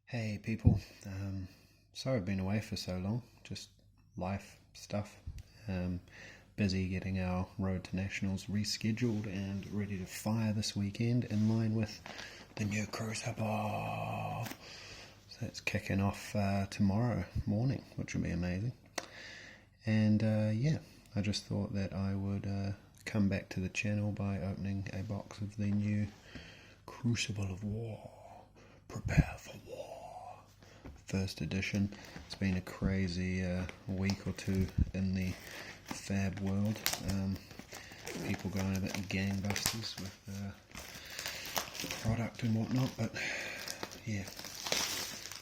Hey people, sorry I've been away for so long, just life stuff. Um, Busy getting our Road to Nationals rescheduled and ready to fire this weekend in line with the new Crucible. So that's kicking off tomorrow morning, which will be amazing. And yeah, I just thought that I would come back to the channel by opening a box of the new Crucible of War. Prepare for war. First edition. It's been a crazy week or two in the fab world. People going a bit gangbusters with product and whatnot, but yeah,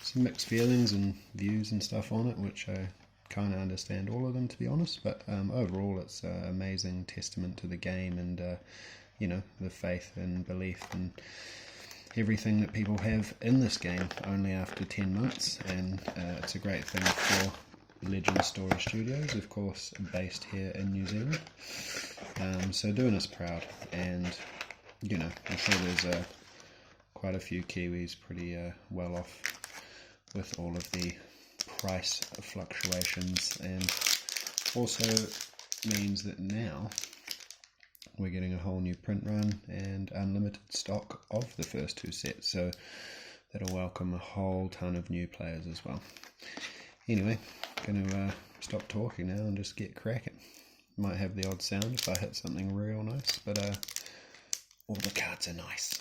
some mixed feelings and views and stuff on it, which I kind of understand all of them, to be honest, but overall it's an amazing testament to the game and you know, the faith and belief and everything that people have in this game only after 10 months, and it's a great thing for Legend Story Studios, of course based here in New Zealand, so doing us proud. And you know, I'm sure there's quite a few Kiwis pretty well off with all of the price fluctuations, and also means that now we're getting a whole new print run and unlimited stock of the first two sets, so that'll welcome a whole ton of new players as well. Anyway, gonna stop talking now and just get cracking. Might have the odd sound if I hit something real nice, but all the cards are nice,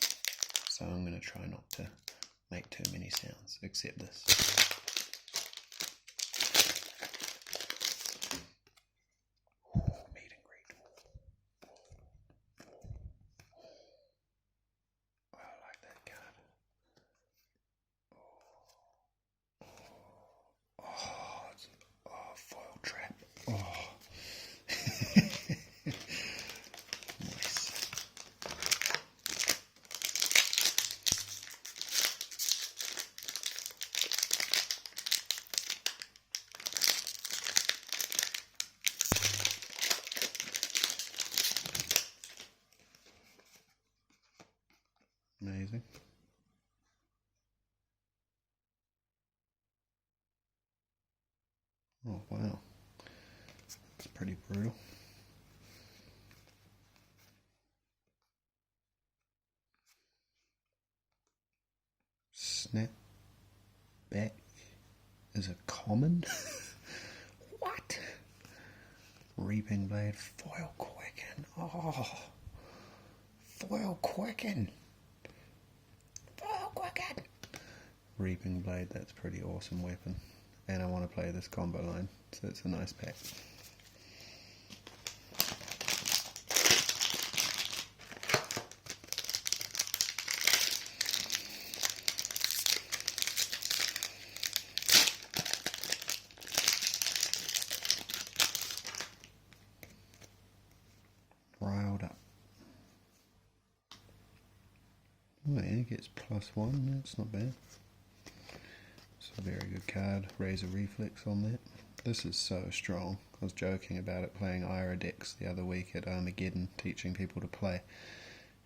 so I'm gonna try not to make too many sounds, except this. Foil trap. Oh. Nice. Amazing. Oh wow. It's pretty brutal. Snap back is a common? What? Reaping blade, foil quicken. Oh, foil quicken. Foil quicken. Reaping blade, that's a pretty awesome weapon. And I want to play this combo line, so it's a nice pack. Riled up. Oh yeah, gets +1, that's not bad. It's a very good card. Razor Reflex on that. This is so strong. I was joking about it playing Ira decks the other week at Armageddon, teaching people to play.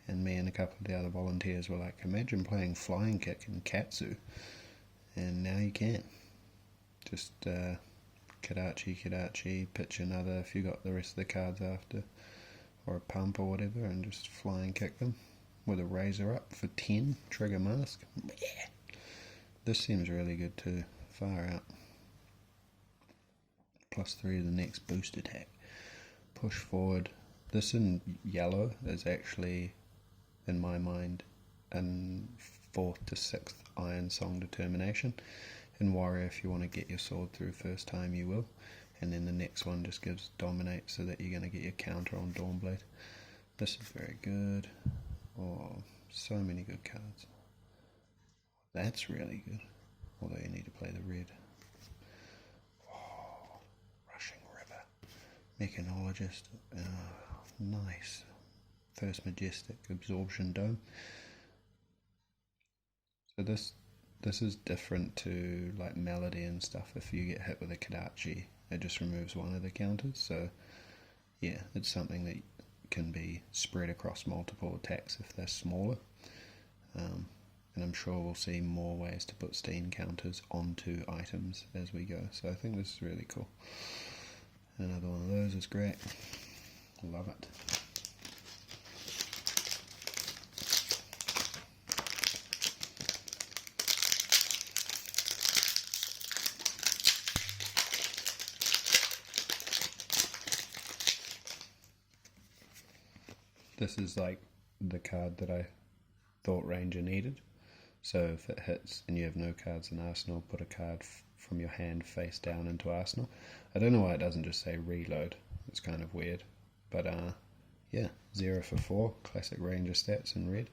And me and a couple of the other volunteers were like, imagine playing Flying Kick in Katsu. And now you can. Just Kadachi, pitch another if you got the rest of the cards after, or a pump or whatever, and just Flying Kick them with a Razor up for 10, trigger mask. Yeah. This seems really good too, far out. +3 to the next boost attack. Push forward. This in yellow is actually, in my mind, in 4th to 6th Iron Song Determination. In Warrior, if you want to get your sword through first time, you will. And then the next one just gives Dominate, so that you're going to get your counter on Dawnblade. This is very good. Oh, so many good cards. That's really good. Although you need to play the red. Oh, Rushing River. Mechanologist. Oh, nice. First Majestic. Absorption Dome. So this is different to like Melody and stuff. If you get hit with a Kadachi, it just removes one of the counters. So yeah, it's something that can be spread across multiple attacks if they're smaller. and I'm sure we'll see more ways to put steam counters onto items as we go. So I think this is really cool. Another one of those is great. Love it. This is like the card that I thought Ranger needed. So if it hits and you have no cards in Arsenal, put a card from your hand face down into Arsenal. I don't know why it doesn't just say reload. It's kind of weird. But yeah, 0 for 4, classic Ranger stats in red.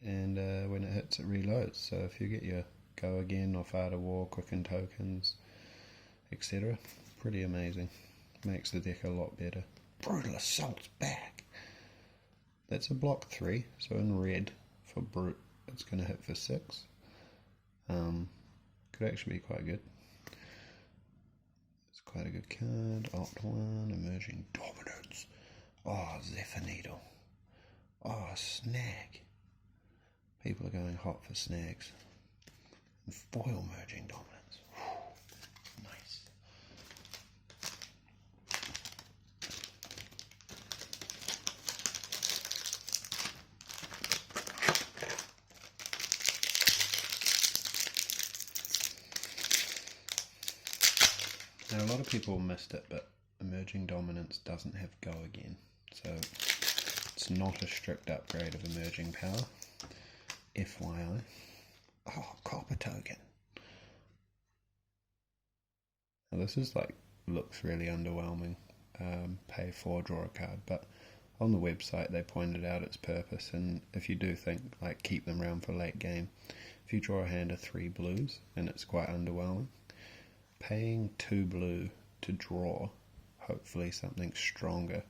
And when it hits, it reloads. So if you get your Go Again or Fire to War, Quicken Tokens, etc., pretty amazing. Makes the deck a lot better. Brutal Assault's back. That's a block 3, so in red for Brute, it's going to hit for 6. Could actually be quite good. It's quite a good card. Alt 1, Emerging Dominance. Oh, Zephyr Needle. Oh, Snag. People are going hot for snags. And foil Emerging Dominance. Whew. Nice. Now, a lot of people missed it, but Emerging Dominance doesn't have Go Again, so it's not a strict upgrade of Emerging Power. FYI. Oh, Copper Token. Now this is like, looks really underwhelming. Pay 4, draw a card, but on the website they pointed out its purpose, and if you do think, like, keep them around for late game, if you draw a hand of 3 blues, and it's quite underwhelming, paying 2 blue to draw hopefully something stronger,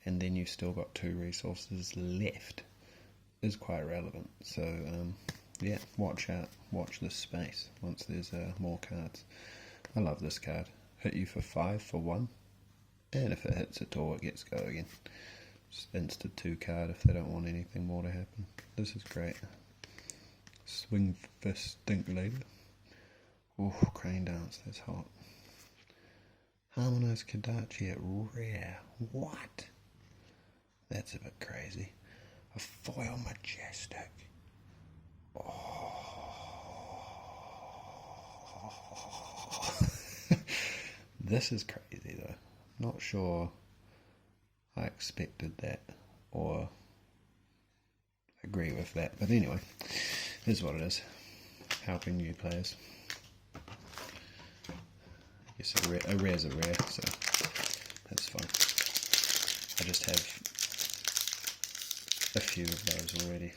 and then you've still got 2 resources left, is quite relevant. So yeah, watch out, watch this space once there's more cards. I love this card. Hit you for 5 for 1, and if it hits at all, it gets Go Again. Just insta 2 card if they don't want anything more to happen. This is great. Swing Fist Stink Leader. Oh, Crane Dance, that's hot. Harmonized Kadachi at rare. What? That's a bit crazy. A foil Majestic. Oh. This is crazy though. Not sure I expected that or agree with that. But anyway, here's what it is. Helping new players. I guess a rare's a rare, so that's fine. I just have a few of those already.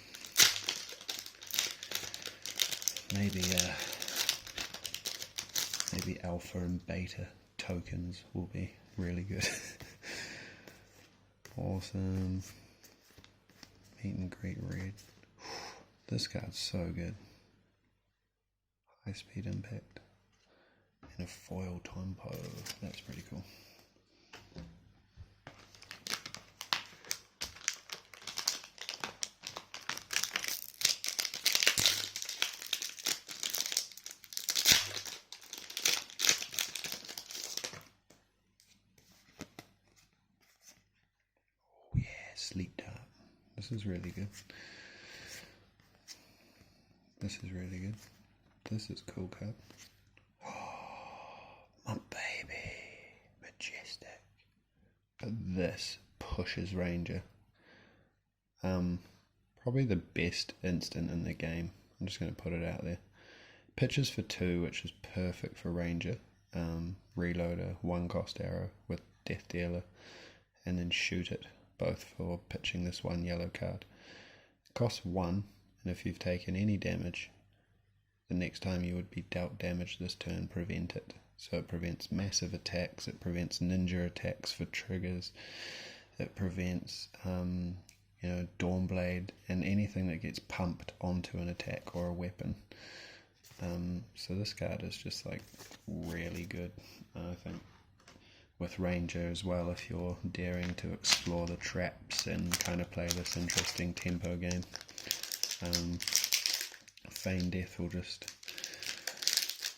Maybe alpha and beta tokens will be really good. Awesome. Meet and greet red. This card's so good. High speed impact. And a foil Tompo. That's pretty cool. Oh yeah, Sleep Dart. This is really good. This is really good. This is cool card. My baby, Majestic. This pushes Ranger. Probably the best instant in the game. I'm just going to put it out there. Pitches for 2, which is perfect for Ranger. Reload a 1 cost arrow with Death Dealer, and then shoot it. Both for pitching this 1 yellow card. It costs 1, and if you've taken any damage, the next time you would be dealt damage this turn, prevent it. So it prevents massive attacks, it prevents ninja attacks for triggers, it prevents Dawnblade and anything that gets pumped onto an attack or a weapon. So this card is just like really good, I think, with Ranger as well, if you're daring to explore the traps and kind of play this interesting tempo game. Feign Death will just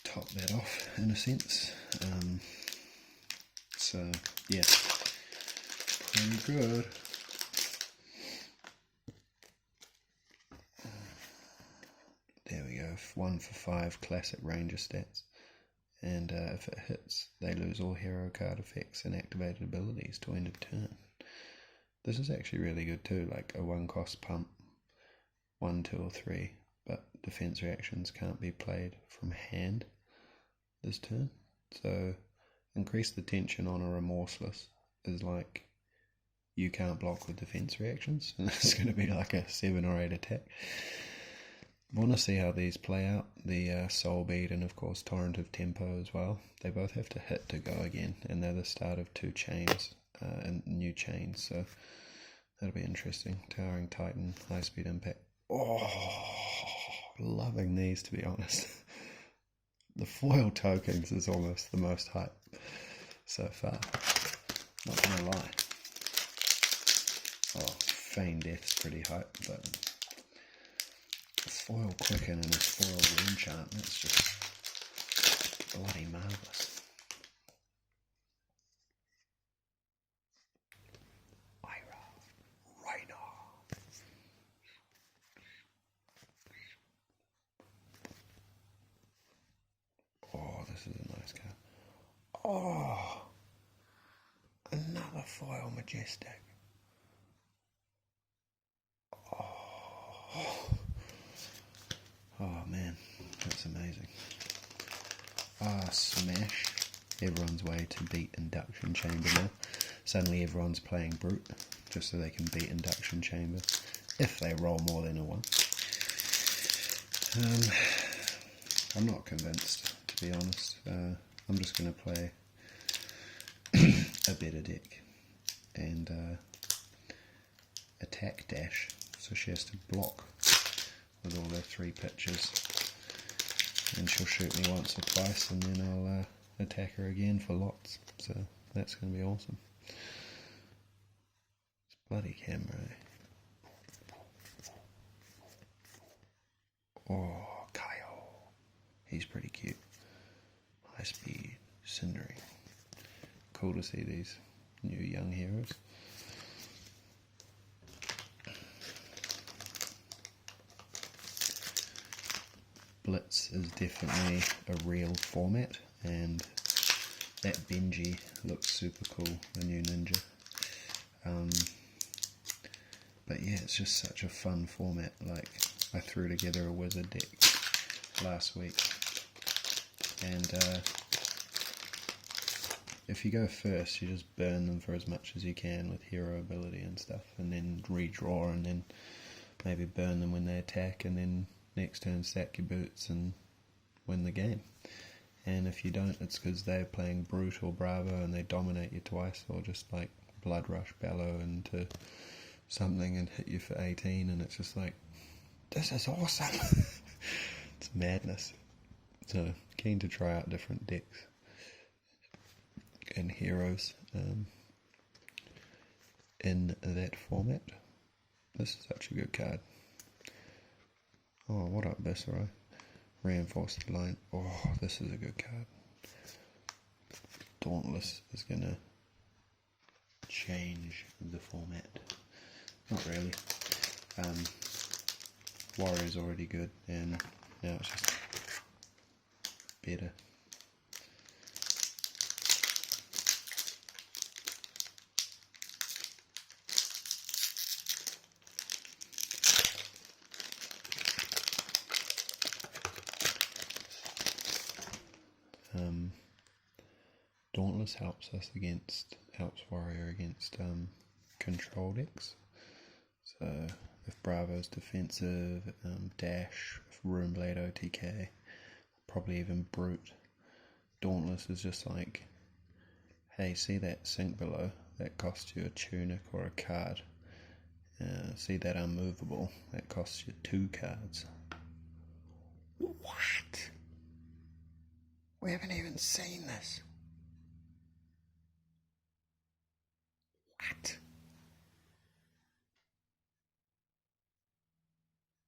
top that off in a sense. So yeah, pretty good. There we go, 1 for 5 classic ranger stats. And if it hits, they lose all hero card effects and activated abilities to end of turn. This is actually really good too, like a 1-cost pump, 1, 2 or 3, but defense reactions can't be played from hand this turn. So increase the tension on a Remorseless is like you can't block with defense reactions, and it's going to be like a 7 or 8 attack. I want to see how these play out. The Soul Bead and of course Torrent of Tempo as well. They both have to hit to go again, and they're the start of 2 chains and new chains, so that'll be interesting. Towering Titan, High Speed Impact. Oh, loving these, to be honest. The foil tokens is almost the most hype so far. Not gonna lie. Oh, Feign Death's pretty hype, but the foil Quicken and his foil Enchant, that's just bloody marvellous. Oh, this is a nice card. Oh, another foil Majestic. Oh man, that's amazing. Smash. Everyone's way to beat Induction Chamber now. Suddenly everyone's playing Brute, just so they can beat Induction Chamber, if they roll more than a 1. I'm not convinced, to be honest. I'm just going to play a better deck and attack dash, so she has to block with all their 3 pitches, and she'll shoot me once or twice, and then I'll attack her again for lots. So that's going to be awesome. It's bloody camera. Oh, Kyle. He's pretty cute. High Speed, Cindering. Cool to see these new young heroes. Blitz is definitely a real format, and that Benji looks super cool, the new ninja. But yeah, it's just such a fun format. Like, I threw together a wizard deck last week, and if you go first, you just burn them for as much as you can with hero ability and stuff, and then redraw, and then maybe burn them when they attack, and then next turn stack your boots and win the game. And if you don't, it's because they're playing Brute or Bravo and they dominate you twice, or just like Blood Rush Bellow into something and hit you for 18, and it's just like, this is awesome. It's madness. So keen to try out different decks and heroes in that format. This is such a good card. Oh, what up, Viscera? Reinforced Line. Oh, this is a good card. Dauntless is going to change the format. Not really. Warrior's already good, and now it's just better. Dauntless helps Warrior against control decks. So if Bravo's defensive, Dash, Runeblade OTK, probably even Brute, Dauntless is just like, hey, see that sink below? That costs you a tunic or a card. See that unmovable? That costs you 2 cards. What? We haven't even seen this. What?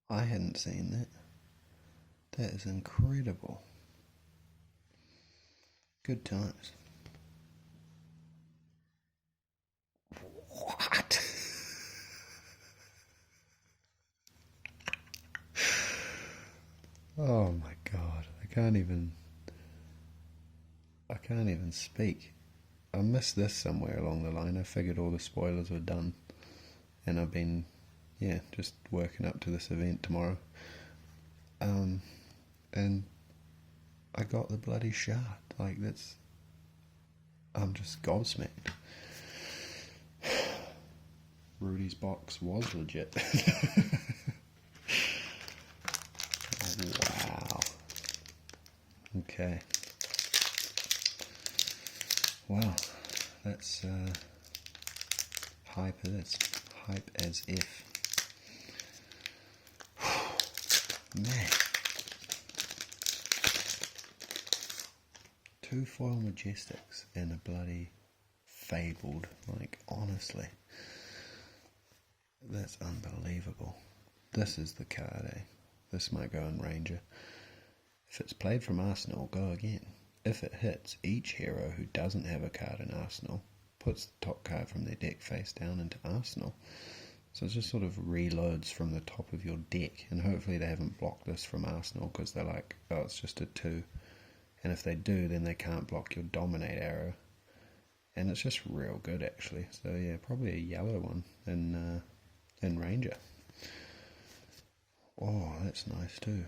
I hadn't seen that. That is incredible. Good times. What? Oh my god, I can't even speak. I missed this somewhere along the line. I figured all the spoilers were done, and I've been, yeah, just working up to this event tomorrow. And I got the bloody shard. Like, I'm just gobsmacked. Rudy's box was legit. Wow. Okay. Wow. That's hype as hype as if. Man. 2 foil majestics and a bloody fabled. Like, honestly. That's unbelievable. This is the card, eh? This might go in Ranger. If it's played from Arsenal, go again. If it hits, each hero who doesn't have a card in Arsenal puts the top card from their deck face down into Arsenal. So it just sort of reloads from the top of your deck, and hopefully they haven't blocked this from Arsenal because they're like, oh, it's just a 2. And if they do, then they can't block your Dominate arrow. And it's just real good, actually. So yeah, probably a yellow one in Ranger. Oh, that's nice too.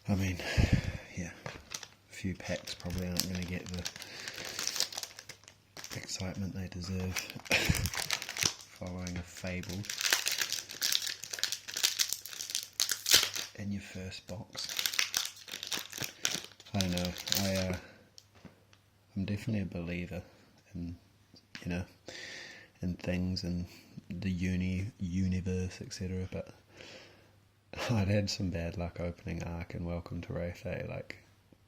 I mean, yeah, a few packs probably aren't going to get the excitement they deserve following a fable in your first box. I don't know, I'm definitely a believer in, in things and the universe, etc., but I'd had some bad luck opening Ark and Welcome to Wraith, like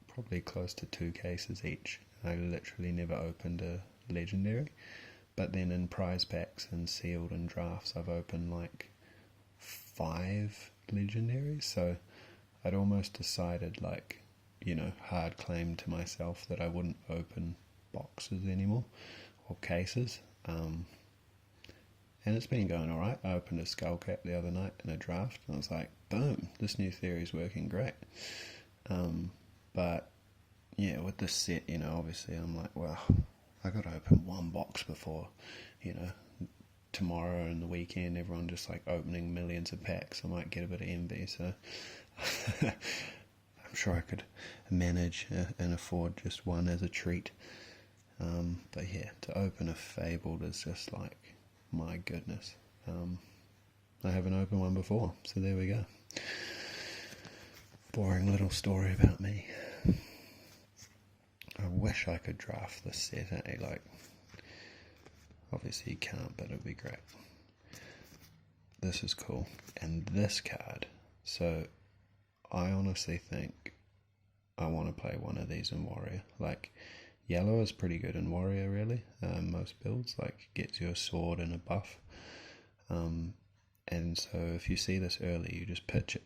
probably close to 2 cases each. I literally never opened a legendary, but then in prize packs and sealed and drafts I've opened like 5 legendaries, so I'd almost decided, like, hard claim to myself that I wouldn't open boxes anymore or cases. And it's been going alright. I opened a Skullcap the other night in a draft, and I was like, boom, this new theory is working great. But, yeah, with this set, obviously I'm like, well, I got to open 1 box before, tomorrow and the weekend, everyone just like opening millions of packs. I might get a bit of envy, so I'm sure I could manage and afford just 1 as a treat. But yeah, to open a Fabled is just like, my goodness. I haven't opened one before, so there we go. Boring little story about me. I wish I could draft this set, like, obviously you can't, but it'd be great. This is cool. And this card, so I honestly think I want to play one of these in Warrior. Like, yellow is pretty good in Warrior, really. Most builds, like, gets you a sword and a buff. And so if you see this early, you just pitch it.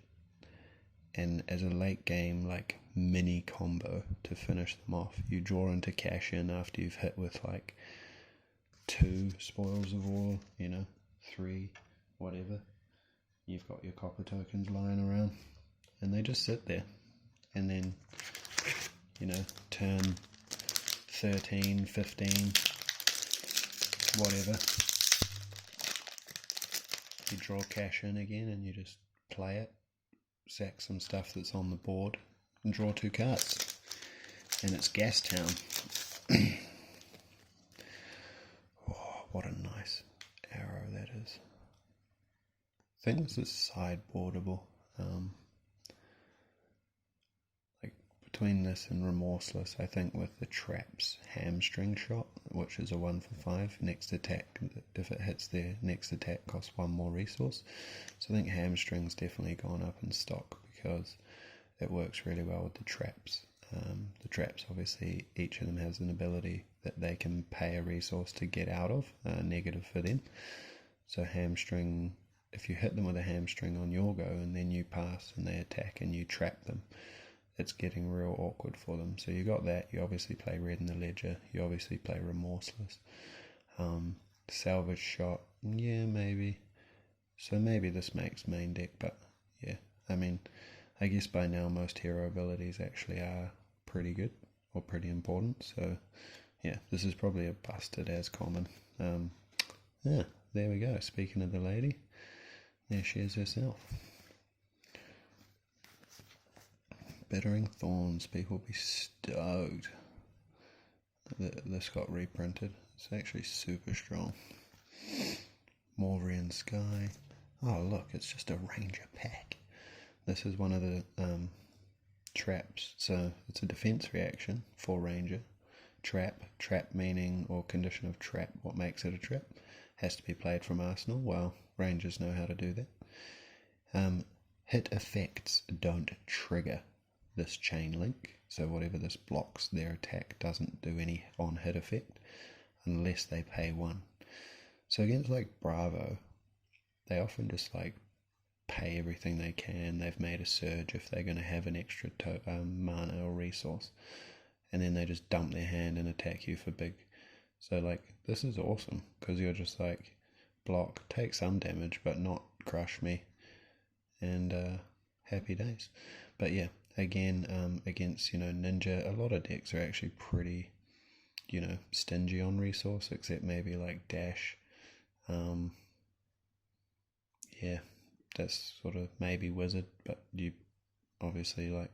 And as a late game, like, mini combo to finish them off, you draw into cash in after you've hit with, like, 2 spoils of war, 3, whatever. You've got your copper tokens lying around, and they just sit there. And then, turn 13, 15, whatever, you draw cash in again and you just play it, sack some stuff that's on the board, and draw 2 cards. and it's Gas Town. Oh, what a nice arrow that is. I think this is sideboardable. Like between this and Remorseless, I think with the Traps Hamstring Shot, which is a 1 for 5, next attack, if it hits there, next attack costs 1 more resource. So I think Hamstring's definitely gone up in stock because it works really well with the traps. The traps, obviously, each of them has an ability that they can pay a resource to get out of, negative for them. So Hamstring, if you hit them with a Hamstring on your go and then you pass and they attack and you trap them, it's getting real awkward for them. So you got that. You obviously play Red in the Ledger. You obviously play Remorseless. Salvage Shot, yeah, maybe. So maybe this makes main deck, but yeah, I mean, I guess by now most hero abilities actually are pretty good or pretty important. So yeah, this is probably a busted as common. Yeah, there we go. Speaking of the lady, there she is herself. Bittering Thorns, people be stoked. This got reprinted. It's actually super strong. Morvian Sky. Oh look, it's just a Ranger pack. This is one of the traps. So it's a defense reaction for Ranger. Trap meaning or condition of trap, what makes it a trap, has to be played from Arsenal. Well, Rangers know how to do that. Hit effects don't trigger this chain link, so whatever this blocks their attack doesn't do any on hit effect unless they pay 1. So against like Bravo, they often just like pay everything they can. They've made a surge if they're going to have an extra mana or resource, and then they just dump their hand and attack you for big. So like this is awesome because you're just like block, take some damage but not crush me, and happy days. But yeah, again, against Ninja, a lot of decks are actually pretty stingy on resource, except maybe like Dash. Yeah, that's sort of maybe Wizard, but you obviously like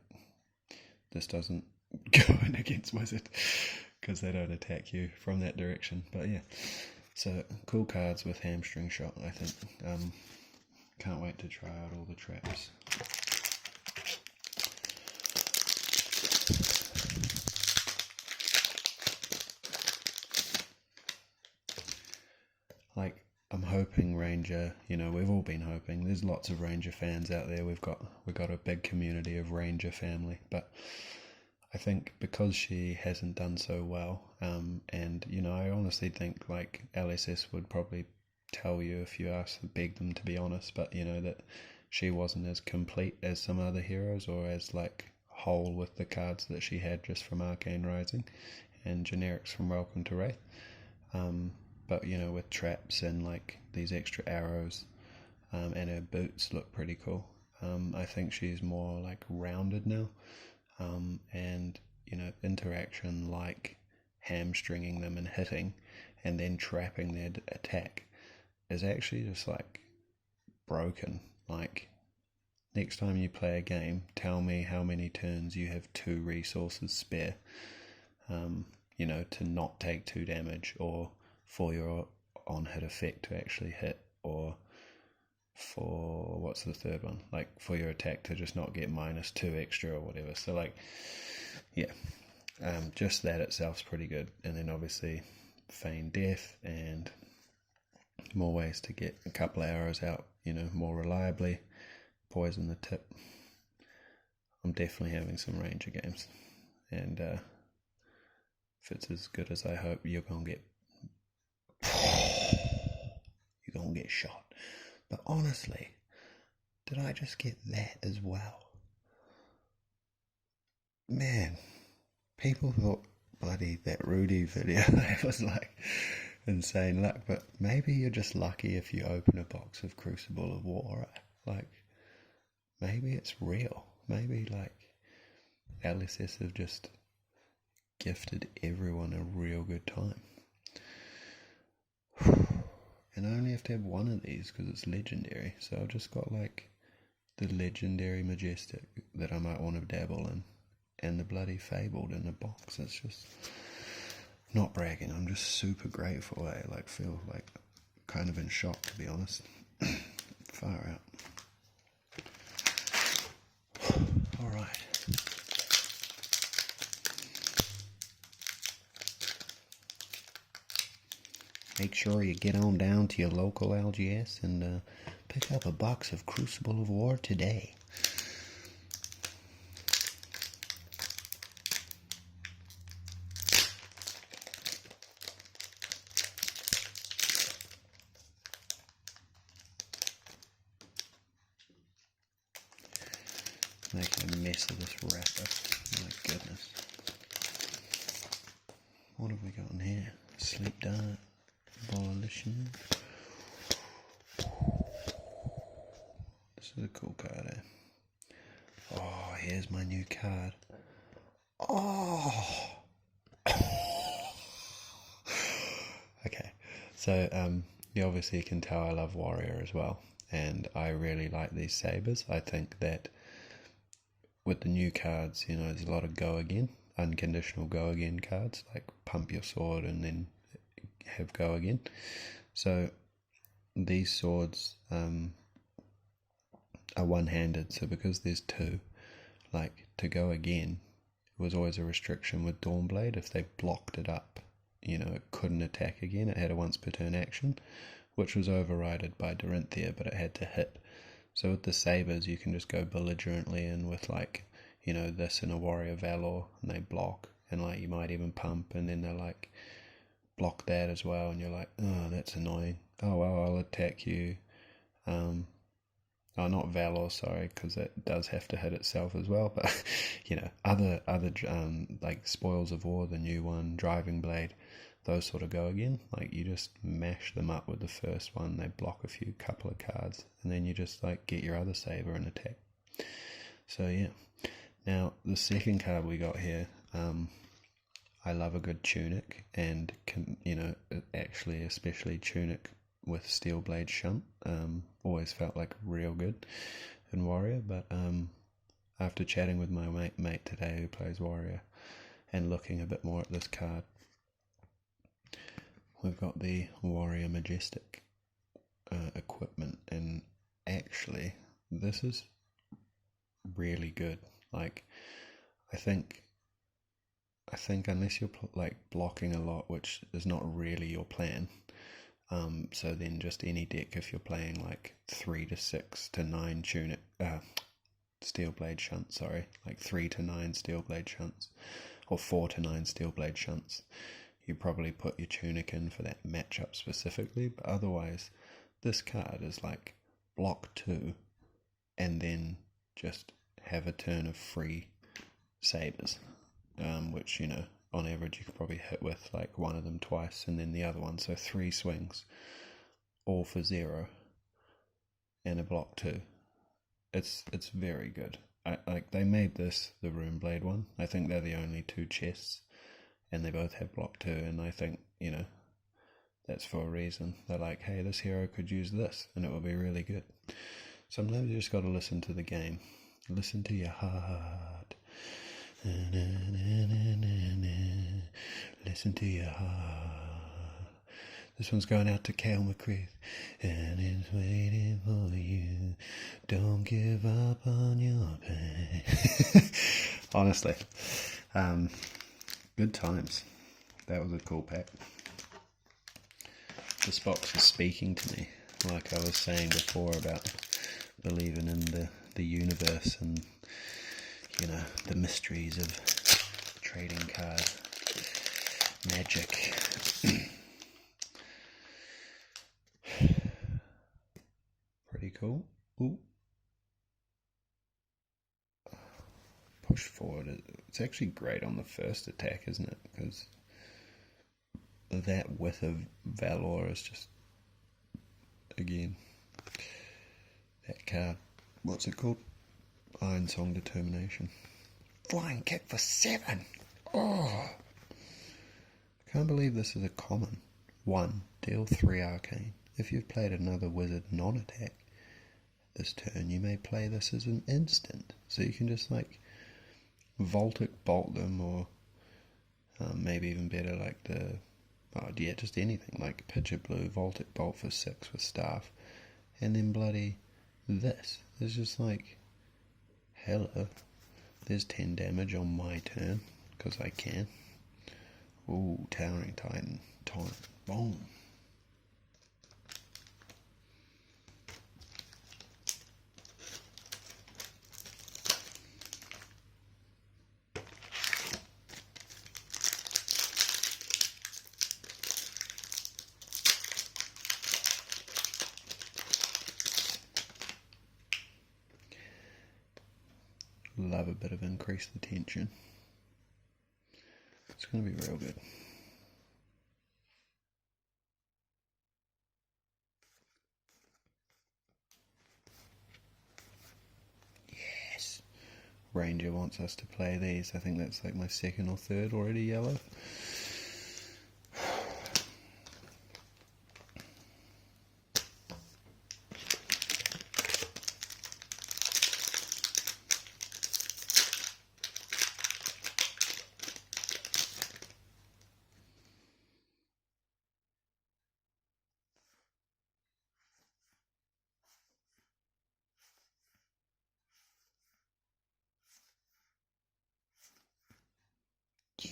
this doesn't go in against Wizard because they don't attack you from that direction. But yeah, so cool cards with Hamstring Shot, I think. Can't wait to try out all the traps. Like, I'm hoping Ranger, we've all been hoping. There's lots of Ranger fans out there. We've got a big community of Ranger family, but I think because she hasn't done so well, and I honestly think like LSS would probably tell you if you beg them to be honest, but that she wasn't as complete as some other heroes or as like whole with the cards that she had just from Arcane Rising and generics from Welcome to Wraith. But with traps and like these extra arrows, and her boots look pretty cool. I think she's more like rounded now, and interaction like hamstringing them and hitting, and then trapping their attack is actually just like broken. Like next time you play a game, tell me how many turns you have 2 resources spare, to not take 2 damage, or for your on-hit effect to actually hit, or for, what's the third one? Like for your attack to just not get -2 extra or whatever. So like, yeah, just that itself's pretty good. And then obviously feign death and more ways to get a couple of arrows out, more reliably. Poison the tip. I'm definitely having some Ranger games. And if it's as good as I hope, you're going to get shot. But honestly, did I just get that as well? Man, people thought bloody that Rudy video that was like insane luck, but maybe you're just lucky if you open a box of Crucible of War, right? Like maybe it's real. Maybe like LSS have just gifted everyone a real good time. And I only have to have one of these because it's legendary. So I've just got like the legendary Majestic that I might want to dabble in. and the bloody Fabled in the box. It's just, not bragging, I'm just super grateful. I like feel like kind of in shock, to be honest. Far out. Alright. Make sure you get on down to your local LGS and pick up a box of Crucible of War today. Making a mess of this wrapper. My goodness. What have we got in here? Sleep Dart. Volition. This is a cool card, eh? Oh, here's my new card. Oh! Okay, so you obviously can tell I love Warrior as well, and I really like these sabers. I think that with the new cards, you know, there's a lot of go again, unconditional go again cards, like pump your sword and then have go again. So these swords are one-handed, so because there's two, like to go again was always a restriction with Dawnblade. If they blocked it up, you know, it couldn't attack again. It had a once per turn action, which was overridden by Dorinthia, but it had to hit. So with the sabers, you can just go belligerently in with, like, you know, this and a Warrior Valor, and they block, and like you might even pump, and then they're like block that as well, and you're like, oh, that's annoying. Oh well, I'll attack you. Oh, not Valor, sorry, because it does have to hit itself as well. But you know, other like Spoils of War, the new one, Driving Blade, those sort of go again. Like you just mash them up with the first one. They block a couple of cards, and then you just like get your other saber and attack. So yeah. Now the second card we got here, I love a good tunic, and you know, actually especially tunic with Steel Blade Shunt. Always felt like real good in Warrior, but after chatting with my mate today who plays Warrior and looking a bit more at this card, we've got the Warrior Majestic equipment, and actually this is really good. Like I think unless you're like blocking a lot, which is not really your plan, so then just any deck, if you're playing like 3 to 6 to 9 tunic Steel Blade Shunt, like 3 to 9 Steel Blade Shunts, or 4 to 9 Steel Blade Shunts, you probably put your tunic in for that matchup specifically. But otherwise, this card is like block 2 and then just have a turn of free sabers, which, you know, on average you could probably hit with like one of them twice and then the other one, so 3 swings all for 0 and a block 2. It's very good. Like they made this the Runeblade one. I think they're the only 2 chests and they both have block 2, and I think, you know, that's for a reason. They're like, hey, this hero could use this and it will be really good. Sometimes you just got to listen to the game, listen to your heart. Listen to your heart. This one's going out to Cal McCreath, and it's waiting for you. Don't give up on your pain. Honestly, good times. That was a cool pack. This box is speaking to me, like I was saying before about believing in the universe and, you know, the mysteries of trading card magic. Pretty cool. Ooh. Push forward. It's actually great on the first attack, isn't it? Because that width of Valor is just, again, that card. What's it called? Iron Song Determination. Flying kick for 7. Oh, I can't believe this is a common. 1. Deal 3 arcane. If you've played another wizard non-attack this turn, you may play this as an instant. So you can just like Voltic bolt them, or maybe even better, like just anything, like Picture Blue, Voltic bolt for 6 with staff, and then bloody this. It's just like, hello, there's 10 damage on my turn, because I can. Ooh, Towering Titan, boom. Love a bit of increased attention. It's going to be real good. Yes! Ranger wants us to play these. I think that's like my second or third already yellow.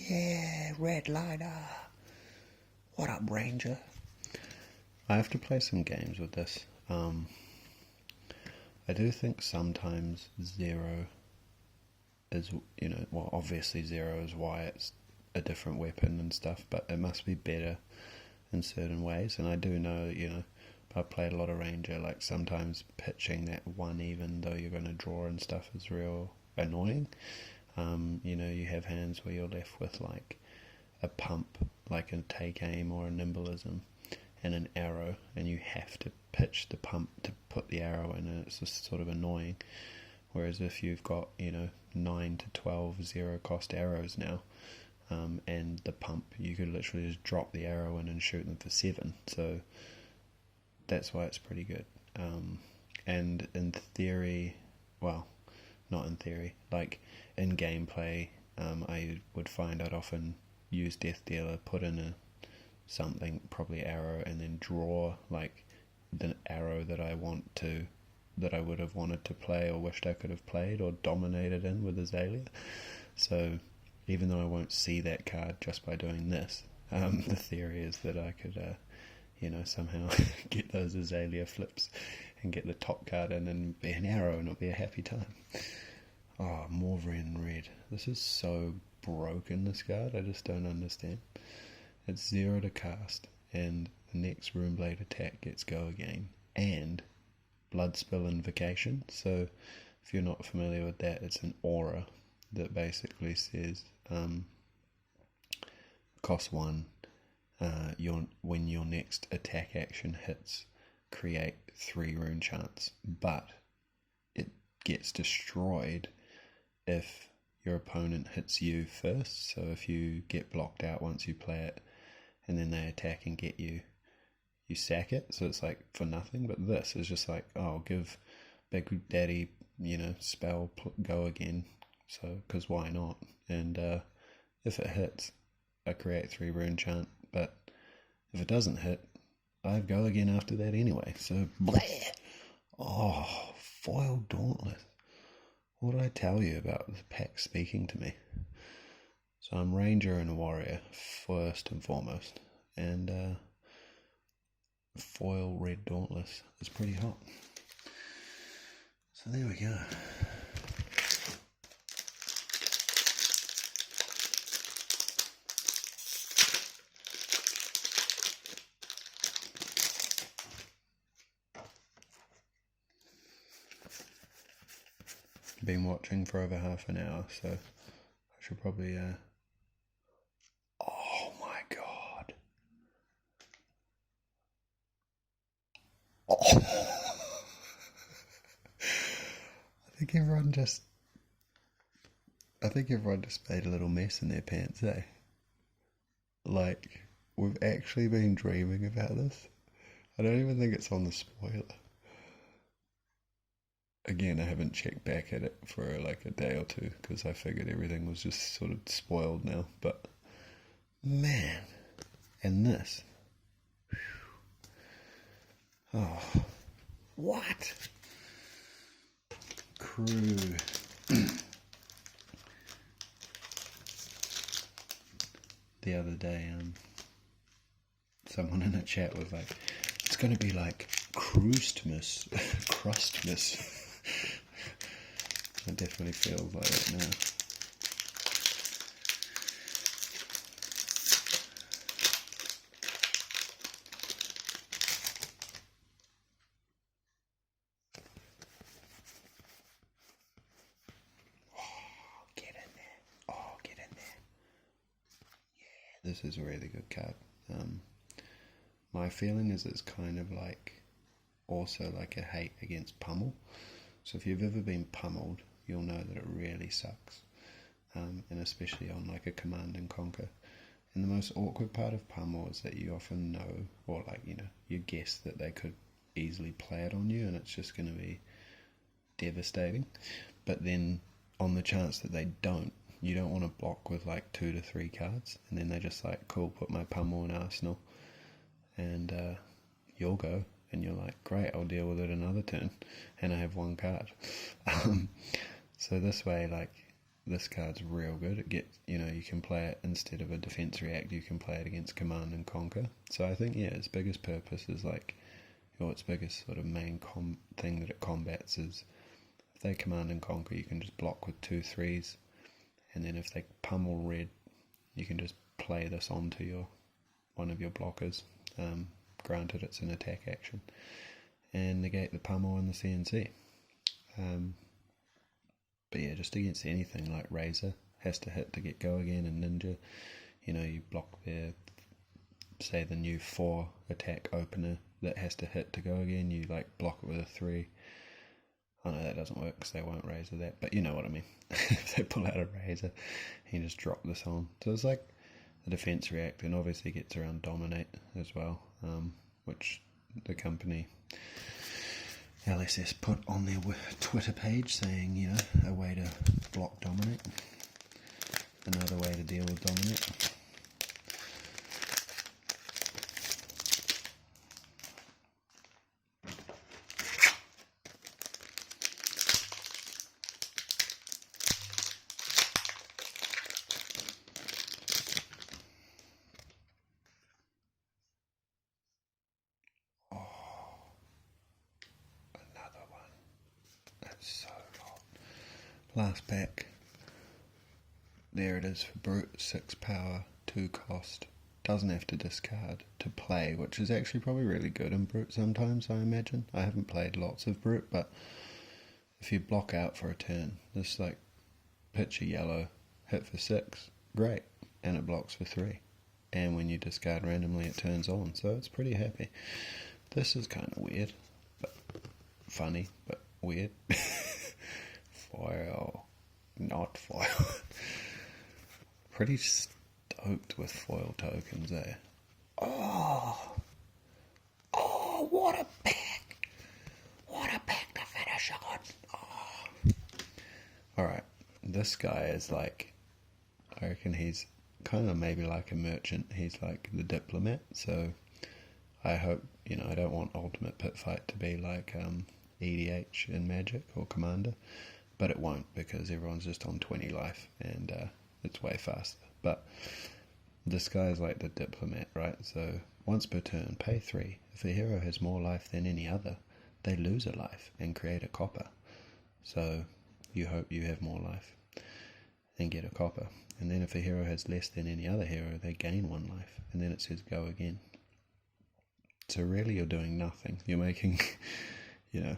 Yeah, Red Lighter. What up, Ranger? I have to play some games with this. I do think sometimes Zero is, well, obviously Zero is why it's a different weapon and stuff, but it must be better in certain ways. And I do know, I've played a lot of Ranger, like sometimes pitching that one even though you're going to draw and stuff is real annoying. You have hands where you're left with like a pump, like a take aim or a nimbleism, and an arrow, and you have to pitch the pump to put the arrow in, and it's just sort of annoying. Whereas if you've got 9 to 12 zero cost arrows now, and the pump, you could literally just drop the arrow in and shoot them for 7. So that's why it's pretty good. And in theory, well, not in theory, like in gameplay, I would find I'd often use Death Dealer, put in something, probably arrow, and then draw like the arrow that I would have wanted to play or wished I could have played or dominated in with Azalea. So even though I won't see that card just by doing this, the theory is that I could somehow get those Azalea flips and get the top card in and be an arrow, and it'll be a happy time. Oh, Morvrian Red. This is so broken, this card. I just don't understand. It's 0 to cast, and the next Runeblade attack gets go again, and Bloodspill Invocation. So if you're not familiar with that, it's an aura that basically says cost 1, when your next attack action hits, create 3 rune chants, but it gets destroyed if your opponent hits you first. So if you get blocked out once you play it and then they attack and get you, you sack it. So it's like for nothing. But this is just like, oh, give Big Daddy, spell go again. So, because why not? And if it hits, I create 3 rune chant. But if it doesn't hit, I go again after that anyway. So, bleh. Oh, foil Dauntless. What did I tell you about the pack speaking to me? So I'm Ranger and Warrior, first and foremost. And foil Red Dauntless is pretty hot. So there we go. Been watching for over half an hour, so I should probably oh my god. Oh. I think everyone just made a little mess in their pants, eh? Like, we've actually been dreaming about this. I don't even think it's on the spoiler. again, I haven't checked back at it for like a day or two because I figured everything was just sort of spoiled now. But man, and this. Oh, what? CRU. The other day, someone in a chat was like, it's going to be like Crustmas. Crustmas. It definitely feels like it now. This is a really good card. My feeling is it's kind of like also like a hate against pummel. So if you've ever been pummeled, you'll know that it really sucks, and especially on like a command and conquer. And the most awkward part of pummel is that you often know, or like you guess that they could easily play it on you, and it's just going to be devastating. But then on the chance that they don't, you don't want to block with like 2 to 3 cards, and then they're just like, cool, put my pummel in arsenal, and you'll go, and you're like, great, I'll deal with it another turn, and I have 1 card. So this way, like, this card's real good. It gets, you can play it instead of a defense react, you can play it against command and conquer. So I think, yeah, its biggest purpose is like, or its biggest sort of main thing that it combats is if they command and conquer, you can just block with 2 3s. And then if they pummel red, you can just play this onto one of your blockers. Granted, it's an attack action, and negate the pummel and the CNC. But yeah, just against anything like Razor has to hit to get go again, and Ninja, you block their, say, the new 4 attack opener that has to hit to go again. You like block it with a 3. Oh no, that doesn't work because they won't Razor that, but you know what I mean. If they pull out a Razor, you just drop this on. So it's like a defense react, and obviously gets around Dominate as well, which the company LSS put on their Twitter page saying, a way to block Dominate, another way to deal with Dominate. Last pack. There it is for Brute, 6 power, 2 cost. Doesn't have to discard to play, which is actually probably really good in Brute sometimes, I imagine. I haven't played lots of Brute, but if you block out for a turn, this like pitch a yellow, hit for 6, great, and it blocks for 3. And when you discard randomly, it turns on, so it's pretty happy. This is kind of weird, but funny, but weird. Foil, not foil. Pretty stoked with foil tokens, eh? Oh, what a pack! What a pack to finish on! Oh. Alright, this guy is like, I reckon he's kind of maybe like a merchant. He's like the diplomat, so I hope, I don't want Ultimate Pit Fight to be like EDH in Magic or Commander. But it won't, because everyone's just on 20 life, and it's way faster. But this guy is like the diplomat, right? So once per turn, pay 3. If a hero has more life than any other, they lose a life and create a copper. So you hope you have more life and get a copper. And then if a hero has less than any other hero, they gain 1 life, and then it says go again. So really you're doing nothing. You're making, a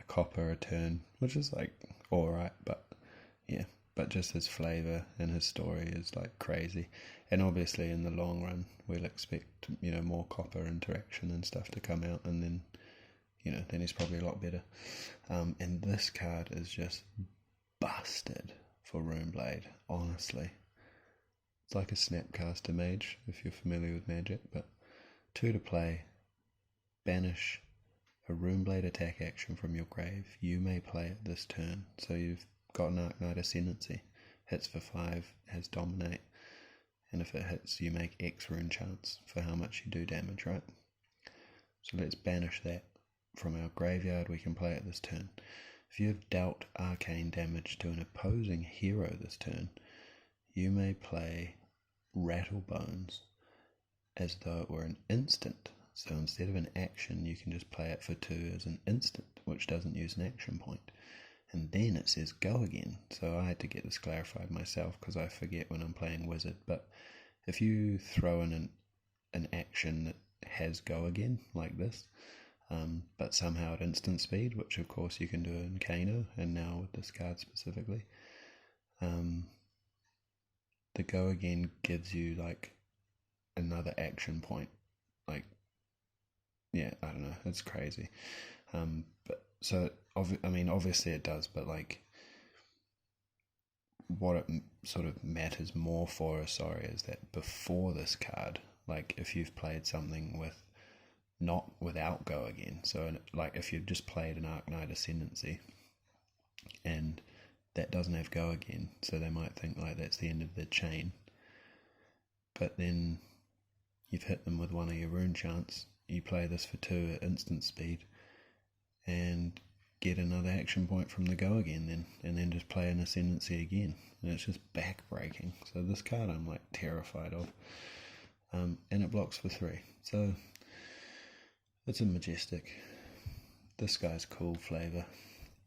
copper a turn, which is like alright, but yeah, but just his flavour and his story is like crazy. And obviously in the long run we'll expect, more copper interaction and stuff to come out, and then then he's probably a lot better. And this card is just busted for Runeblade, honestly. It's like a Snapcaster Mage if you're familiar with Magic, but 2 to play, banish A Runeblade attack action from your grave. You may play it this turn. So you've got an Arknight Ascendancy. Hits for 5, has Dominate. And if it hits, you make X rune chance for how much you do damage, right? So let's banish that from our graveyard. We can play it this turn. If you have dealt arcane damage to an opposing hero this turn, you may play Rattlebones as though it were an instant. So instead of an action, you can just play it for 2 as an instant, which doesn't use an action point. And then it says go again. So I had to get this clarified myself because I forget when I'm playing Wizard. But if you throw in an action that has go again, like this, but somehow at instant speed, which of course you can do in Kano, and now with this card specifically, the go again gives you like another action point. Like, yeah, I don't know, it's crazy. But so obviously it does, but like what it sort of matters more for us, is that before this card, like if you've played something not without go again, so like if you've just played an Arknight Ascendancy and that doesn't have go again, so they might think like that's the end of the chain, but then you've hit them with one of your rune chants, you play this for 2 at instant speed and get another action point from the go again then, and then just play an Ascendancy again, and it's just back-breaking. So this card I'm like terrified of, and it blocks for 3, so it's a Majestic. This guy's cool flavor,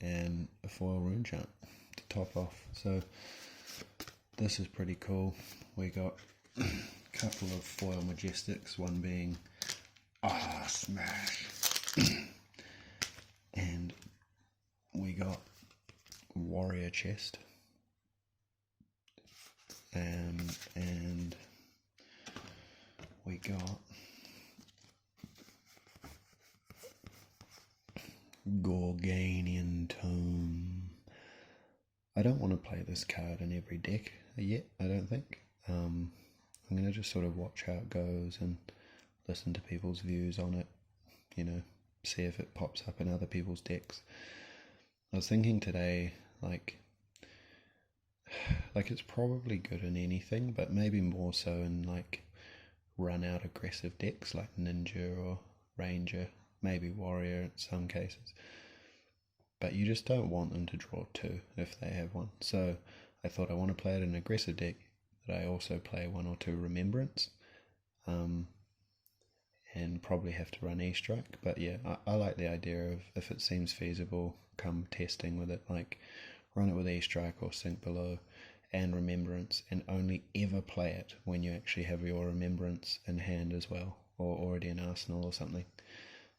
and a foil rune chant to top off. So this is pretty cool. We got a couple of foil Majestics, one being Smash, and we got Warrior Chest, and we got Gorganian Tome. I don't want to play this card in every deck yet, I don't think. I'm going to just sort of watch how it goes and listen to people's views on it, see if it pops up in other people's decks. I was thinking today, like it's probably good in anything, but maybe more so in like run out aggressive decks like Ninja or Ranger, maybe Warrior in some cases. But you just don't want them to draw 2 if they have one. So I thought I want to play it in an aggressive deck, that I also play 1 or 2 Remembrance, and probably have to run E-Strike. But yeah, I like the idea of, if it seems feasible, come testing with it, like run it with E-Strike or Sink Below and Remembrance, and only ever play it when you actually have your Remembrance in hand as well, or already in arsenal or something.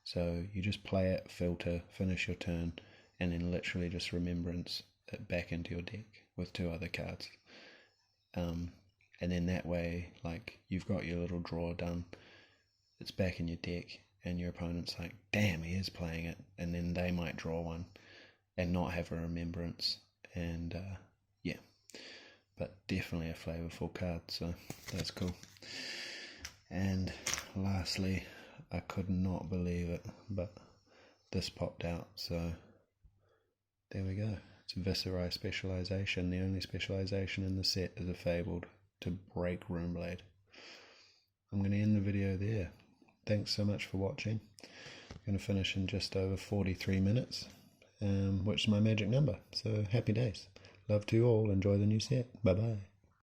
So you just play it, filter, finish your turn, and then literally just Remembrance it back into your deck with 2 other cards. And then that way, like, you've got your little draw done, it's back in your deck, and your opponent's like, damn, he is playing it, and then they might draw one and not have a Remembrance, and yeah, but definitely a flavourful card, so that's cool. And lastly, I could not believe it, but this popped out, so there we go. It's Viserai Specialization. The only specialization in the set is a Fabled to break Runeblade. I'm going to end the video there. Thanks so much for watching. I'm going to finish in just over 43 minutes, which is my magic number. So happy days. Love to you all. Enjoy the new set. Bye bye.